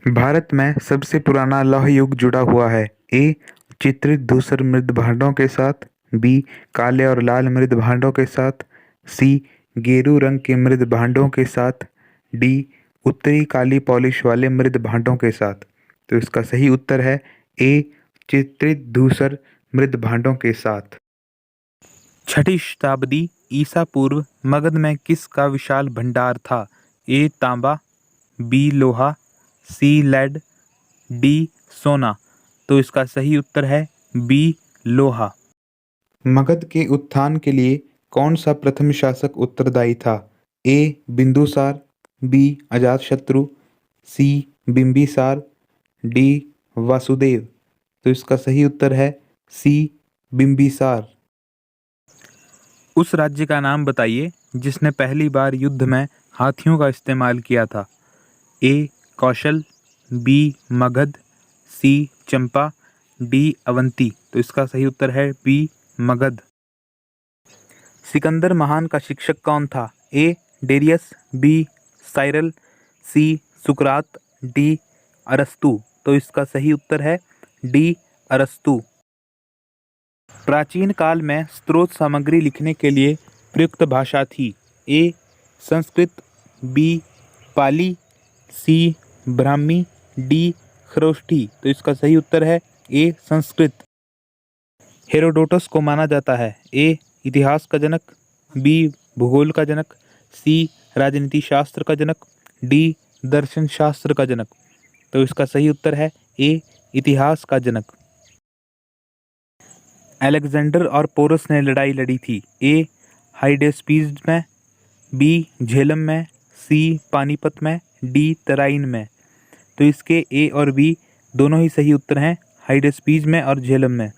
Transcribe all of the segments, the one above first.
भारत में सबसे पुराना लौह युग जुड़ा हुआ है। ए चित्रित धूसर मृद भांडों के साथ। बी काले और लाल मृद भांडों के साथ। सी गेरू रंग के मृद भांडों के साथ। डी उत्तरी काली पॉलिश वाले मृद भांडों के साथ। तो इसका सही उत्तर है ए चित्रित धूसर मृद भांडों के साथ। छठी शताब्दी ईसा पूर्व मगध में किसका विशाल भंडार था? ए तांबा, बी लोहा, सी लेड, डी सोना। तो इसका सही उत्तर है बी लोहा। मगध के उत्थान के लिए कौन सा प्रथम शासक उत्तरदायी था? ए बिंदुसार, बी अजातशत्रु, सी बिंबिसार, डी वासुदेव। तो इसका सही उत्तर है सी बिंबिसार। उस राज्य का नाम बताइए जिसने पहली बार युद्ध में हाथियों का इस्तेमाल किया था। ए कौशल, बी मगध, सी चंपा, डी अवंती। तो इसका सही उत्तर है बी मगध। सिकंदर महान का शिक्षक कौन था? ए डेरियस, बी साइरल, सी सुकरात, डी अरस्तु। तो इसका सही उत्तर है डी अरस्तु। प्राचीन काल में स्रोत सामग्री लिखने के लिए प्रयुक्त भाषा थी। ए संस्कृत, बी पाली, सी ब्राह्मी, डी खरोष्ठी। तो इसका सही उत्तर है ए संस्कृत। हेरोडोटस को माना जाता है ए इतिहास का जनक, बी भूगोल का जनक, सी राजनीति शास्त्र का जनक, डी दर्शन शास्त्र का जनक। तो इसका सही उत्तर है ए इतिहास का जनक। अलेक्जेंडर और पोरस ने लड़ाई लड़ी थी। ए हाइडेस्पीज में, बी झेलम में, सी पानीपत में, डी तराइन में। तो इसके ए और बी दोनों ही सही उत्तर हैं, हाइडेस्पीज में और झेलम में।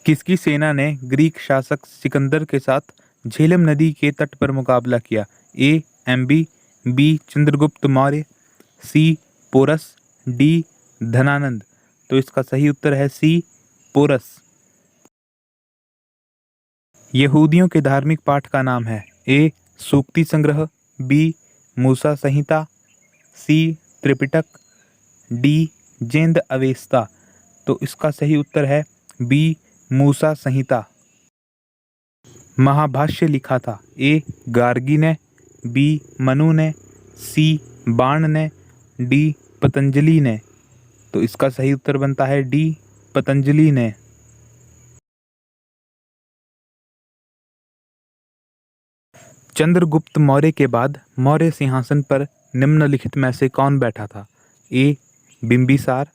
किसकी सेना ने ग्रीक शासक सिकंदर के साथ झेलम नदी के तट पर मुकाबला किया? ए एम्बी, बी चंद्रगुप्त मौर्य, सी पोरस, डी धनानंद। तो इसका सही उत्तर है सी पोरस। यहूदियों के धार्मिक पाठ का नाम है? ए सूक्ति संग्रह, बी मूसा संहिता, सी त्रिपिटक, डी जेंद अवेस्ता। तो इसका सही उत्तर है बी मूसा संहिता। महाभाष्य लिखा था? ए गार्गी ने, बी मनु ने, सी बाण ने, डी पतंजलि ने। तो इसका सही उत्तर बनता है डी पतंजलि ने। चंद्रगुप्त मौर्य के बाद मौर्य सिंहासन पर निम्नलिखित में से कौन बैठा था? ए बिंबिसार,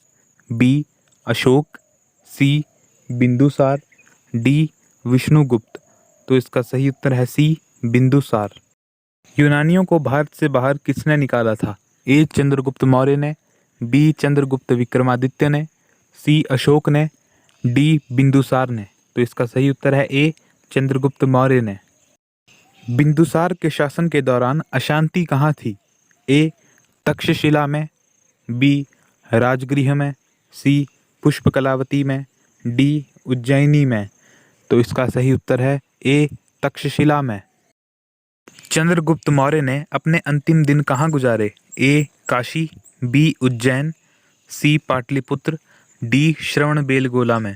बी अशोक, सी बिंदुसार, डी विष्णुगुप्त। तो इसका सही उत्तर है सी बिंदुसार। यूनानियों को भारत से बाहर किसने निकाला था? ए चंद्रगुप्त मौर्य ने, बी चंद्रगुप्त विक्रमादित्य ने, सी अशोक ने, डी बिंदुसार ने। तो इसका सही उत्तर है ए चंद्रगुप्त मौर्य ने। बिंदुसार के शासन के दौरान अशांति कहाँ थी? ए तक्षशिला में, बी राजगृह में, सी पुष्पकलावती में, डी उज्जैनी में। तो इसका सही उत्तर है ए तक्षशिला में। चंद्रगुप्त मौर्य ने अपने अंतिम दिन कहाँ गुजारे? ए काशी, बी उज्जैन, सी पाटलिपुत्र, डी श्रवणबेलगोला में।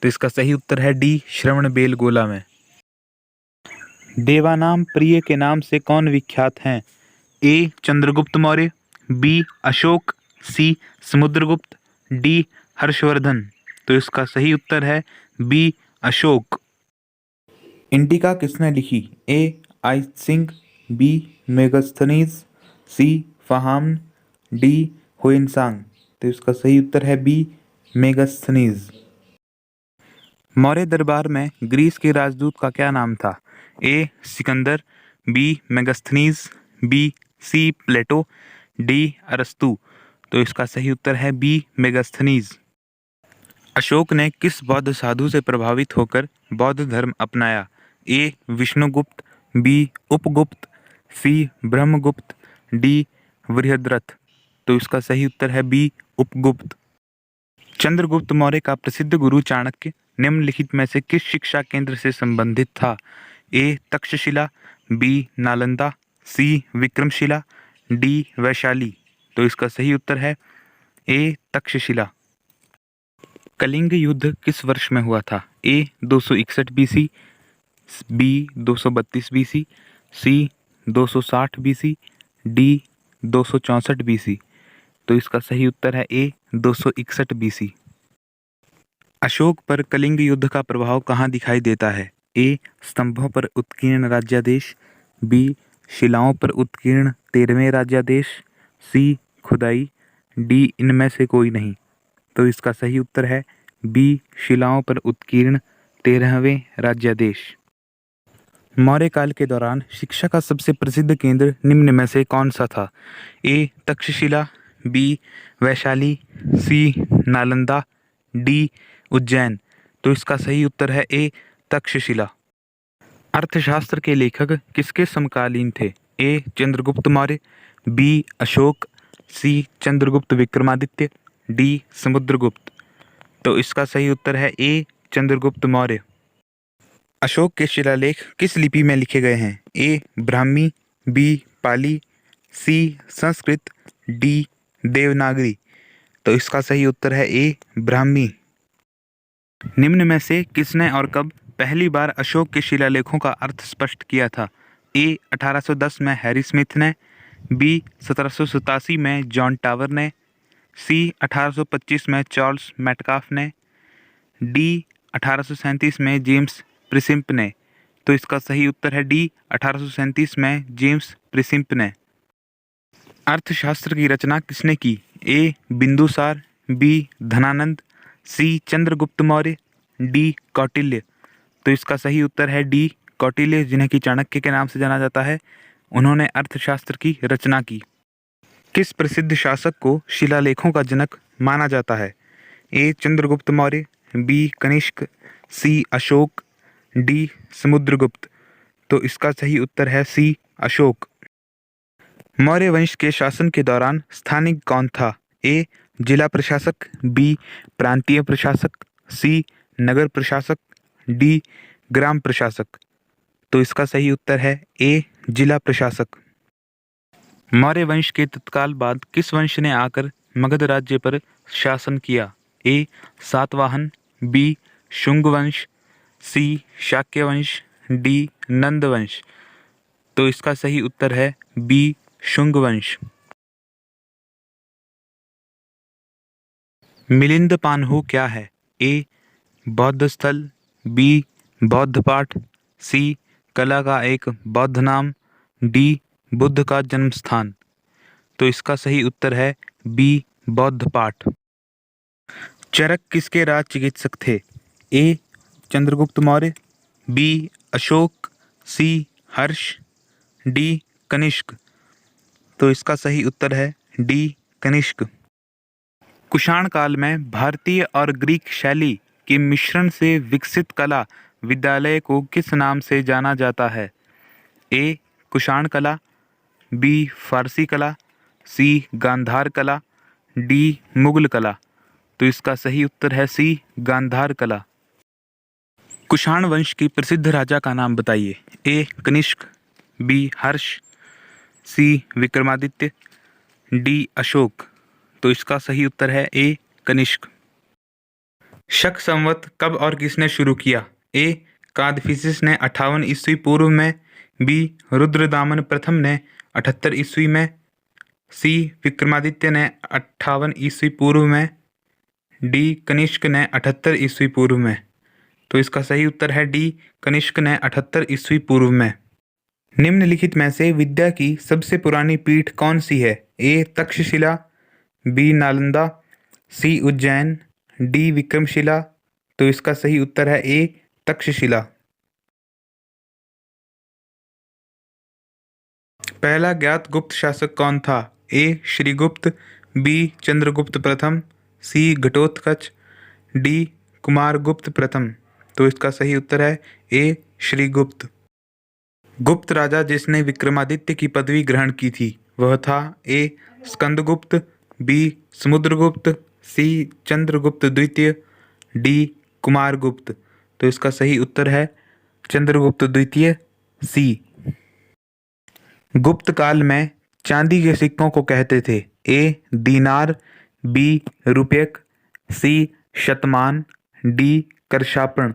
तो इसका सही उत्तर है डी श्रवणबेलगोला में। देवानाम प्रिय के नाम से कौन विख्यात हैं? ए चंद्रगुप्त मौर्य, बी अशोक, सी समुद्रगुप्त, डी हर्षवर्धन। तो इसका सही उत्तर है बी अशोक। इंडिका किसने लिखी? ए आइत्सिंग, बी मेगास्थनीज, सी फाहाम, डी हुइनसांग। तो इसका सही उत्तर है बी मेगास्थनीज। मौर्य दरबार में ग्रीस के राजदूत का क्या नाम था? A Sikandar, B Megasthenes, B C Plato, D Arastu. तो इसका सही उत्तर है बी मेगास्थनीज। अशोक ने किस बौद्ध साधु से प्रभावित होकर बौद्ध धर्म अपनाया? ए विष्णुगुप्त, बी उपगुप्त, सी ब्रह्मगुप्त, डी बृहद्रथ। तो इसका सही उत्तर है बी उपगुप्त। चंद्रगुप्त मौर्य का प्रसिद्ध गुरु चाणक्य निम्नलिखित में से किस शिक्षा केंद्र से संबंधित था? ए तक्षशिला, बी नालंदा, सी विक्रमशिला, डी वैशाली। तो इसका सही उत्तर है ए तक्षशिला। कलिंग युद्ध किस वर्ष में हुआ था? ए 261 बीसी, बी 232 बीसी, सी 260 बीसी, डी 264 बीसी। तो इसका सही उत्तर है ए 261 बीसी। अशोक पर कलिंग युद्ध का प्रभाव कहाँ दिखाई देता है? ए स्तंभों पर उत्कीर्ण राज्यादेश, बी शिलाओं पर उत्कीर्ण 13वें राज्यादेश, सी खुदाई, डी इनमें से कोई नहीं। तो इसका सही उत्तर है बी शिलाओं पर उत्कीर्ण 13वें राज्यादेश। मौर्य काल के दौरान शिक्षा का सबसे प्रसिद्ध केंद्र निम्न में से कौन सा था? ए तक्षशिला, बी वैशाली, सी नालंदा, डी उज्जैन। तो इसका सही उत्तर है ए तक्षशिला। अर्थशास्त्र के लेखक किसके समकालीन थे? ए चंद्रगुप्त मौर्य, बी अशोक, सी चंद्रगुप्त विक्रमादित्य, डी समुद्रगुप्त। तो इसका सही उत्तर है ए चंद्रगुप्त मौर्य। अशोक के शिलालेख किस लिपि में लिखे गए हैं? ए ब्राह्मी, बी पाली, सी संस्कृत, डी देवनागरी। तो इसका सही उत्तर है ए ब्राह्मी। निम्न में से किसने और कब पहली बार अशोक के शिलालेखों का अर्थ स्पष्ट किया था? ए 1810 में हैरी स्मिथ ने, बी 1787 में जॉन टावर ने, सी 1825 में चार्ल्स मेटकाफ ने, डी 1837 में जेम्स प्रिसिम्प ने। तो इसका सही उत्तर है डी 1837 में जेम्स प्रिसिम्प ने। अर्थशास्त्र की रचना किसने की? ए बिंदुसार, बी धनानंद, सी चंद्रगुप्त मौर्य, डी कौटिल्य। तो इसका सही उत्तर है डी कौटिल्य, जिन्हें कि चाणक्य के नाम से जाना जाता है। उन्होंने अर्थशास्त्र की रचना की। किस प्रसिद्ध शासक को शिलालेखों का जनक माना जाता है? ए चंद्रगुप्त मौर्य, बी कनिष्क, सी अशोक, डी समुद्रगुप्त। तो इसका सही उत्तर है सी अशोक। मौर्य वंश के शासन के दौरान स्थानिक कौन था? ए जिला प्रशासक, बी प्रांतीय प्रशासक, सी नगर प्रशासक, डी ग्राम प्रशासक। तो इसका सही उत्तर है ए जिला प्रशासक। मौर्य वंश के तत्काल बाद किस वंश ने आकर मगध राज्य पर शासन किया? ए सातवाहन, बी शुंग वंश, सी शाक्य वंश, डी नंद वंश। तो इसका सही उत्तर है बी शुंग वंश। मिलिंद पानहु क्या है? ए बौद्ध स्थल, बी बौद्ध पाठ, सी कला का एक बौद्ध नाम, डी बुद्ध का जन्म स्थान। तो इसका सही उत्तर है बी बौद्ध पाठ। चरक किसके राज चिकित्सक थे? ए चंद्रगुप्त मौर्य, बी अशोक, सी हर्ष, डी कनिष्क। तो इसका सही उत्तर है डी कनिष्क। कुषाण काल में भारतीय और ग्रीक शैली के मिश्रण से विकसित कला विद्यालय को किस नाम से जाना जाता है? ए कुषाण कला, बी फारसी कला, सी गांधार कला, डी मुगल कला। तो इसका सही उत्तर है सी गांधार कला। कुषाण वंश की प्रसिद्ध राजा का नाम बताइए। ए कनिष्क, बी हर्ष, सी विक्रमादित्य, डी अशोक। तो इसका सही उत्तर है ए कनिष्क। शक संवत कब और किसने शुरू किया? ए कादफिसिस ने 58 ईस्वी पूर्व में, बी रुद्रदामन प्रथम ने 78 ईस्वी में, सी विक्रमादित्य ने 58 ईस्वी पूर्व में, डी कनिष्क ने 78 ईस्वी पूर्व में। तो इसका सही उत्तर है डी कनिष्क ने 78 ईस्वी पूर्व में। निम्नलिखित में से विद्या की सबसे पुरानी पीठ कौन सी है? ए तक्षशिला, बी नालंदा, सी उज्जैन, डी विक्रमशिला। तो इसका सही उत्तर है ए तक्षशिला। पहला ज्ञात गुप्त शासक कौन था? ए श्रीगुप्त, बी चंद्रगुप्त प्रथम, सी घटोत्कच, डी कुमारगुप्त प्रथम। तो इसका सही उत्तर है ए श्रीगुप्त। गुप्त राजा जिसने विक्रमादित्य की पदवी ग्रहण की थी वह था ए स्कंदगुप्त, बी समुद्रगुप्त, सी चंद्रगुप्त द्वितीय, डी कुमारगुप्त। तो इसका सही उत्तर है चंद्रगुप्त द्वितीय, सी। गुप्त काल में चांदी के सिक्कों को कहते थे? ए दीनार, बी रुपयक, सी शतमान, डी करशापण।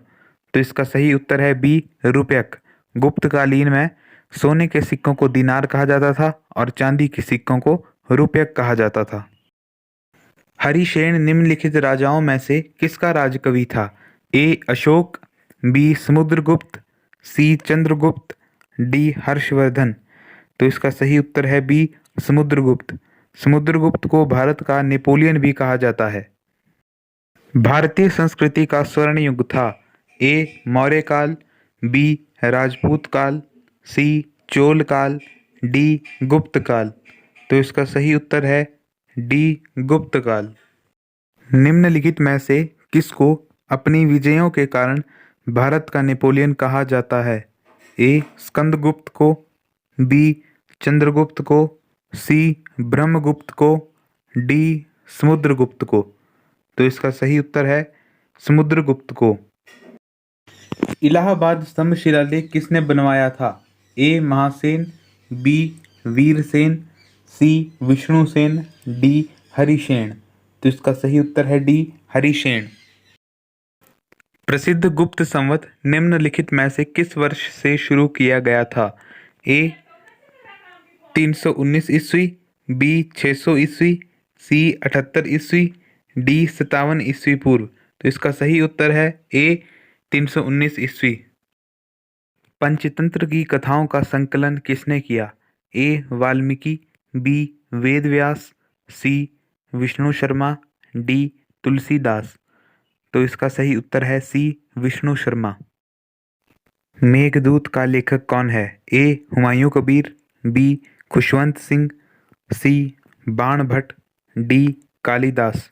तो इसका सही उत्तर है बी रुपयक। गुप्तकालीन में सोने के सिक्कों को दीनार कहा जाता था और चांदी के सिक्कों को रुपयक कहा जाता था। हरिशेन निम्नलिखित राजाओं में से किसका राजकवि था? ए अशोक, बी समुद्रगुप्त, सी चंद्रगुप्त, डी हर्षवर्धन। तो इसका सही उत्तर है बी समुद्रगुप्त। समुद्रगुप्त को भारत का नेपोलियन भी कहा जाता है। भारतीय संस्कृति का स्वर्ण युग था? ए मौर्य काल, बी राजपूत काल, सी चोल काल, डी गुप्त काल। तो इसका सही उत्तर है डी गुप्त काल। निम्नलिखित में से किसको अपनी विजयों के कारण भारत का नेपोलियन कहा जाता है? ए स्कंदगुप्त को, बी चंद्रगुप्त को, सी ब्रह्मगुप्त को, डी समुद्रगुप्त को। तो इसका सही उत्तर है समुद्रगुप्त को। इलाहाबाद स्तंभ शिलालेख किसने बनवाया था? ए महासेन, बी वीरसेन, सी विष्णुसेन, डी हरिसेन। तो इसका सही उत्तर है डी हरिसेन। प्रसिद्ध गुप्त संवत निम्नलिखित में से किस वर्ष से शुरू किया गया था? ए 319 ईस्वी, बी 600 ईस्वी, सी 78 ईस्वी, डी 57 ईस्वी पूर्व। तो इसका सही उत्तर है ए 319 ईस्वी। पंचतंत्र की कथाओं का संकलन किसने किया? ए वाल्मीकि, बी वेदव्यास, सी विष्णु शर्मा, डी तुलसीदास। तो इसका सही उत्तर है सी विष्णु शर्मा। मेघदूत का लेखक कौन है? ए हुमायूं कबीर, बी खुशवंत सिंह, सी बाण भट्ट, डी कालिदास।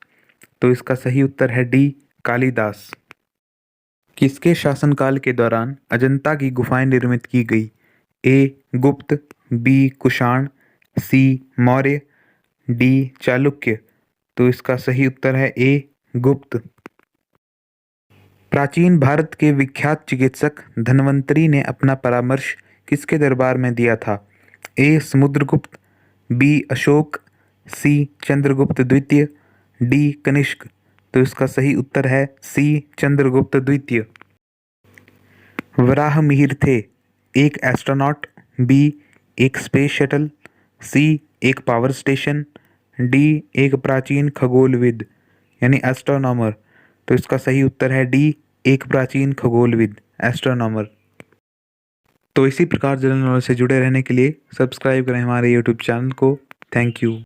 तो इसका सही उत्तर है डी कालिदास। किसके शासनकाल के दौरान अजंता की गुफाएं निर्मित की गई? ए गुप्त, बी कुषाण, सी मौर्य, डी चालुक्य। तो इसका सही उत्तर है ए गुप्त। प्राचीन भारत के विख्यात चिकित्सक धन्वंतरी ने अपना परामर्श किसके दरबार में दिया था? ए समुद्रगुप्त, बी अशोक, सी चंद्रगुप्त द्वितीय, डी कनिष्क। तो इसका सही उत्तर है सी चंद्रगुप्त द्वितीय। वराह मिहिर थे? एक एस्ट्रोनॉट, बी एक स्पेस शटल, सी एक पावर स्टेशन, डी एक प्राचीन खगोलविद यानी एस्ट्रोनॉमर। तो इसका सही उत्तर है डी एक प्राचीन खगोलविद एस्ट्रोनॉमर। तो इसी प्रकार जनरल नॉलेज से जुड़े रहने के लिए सब्सक्राइब करें हमारे यूट्यूब चैनल को। Thank you.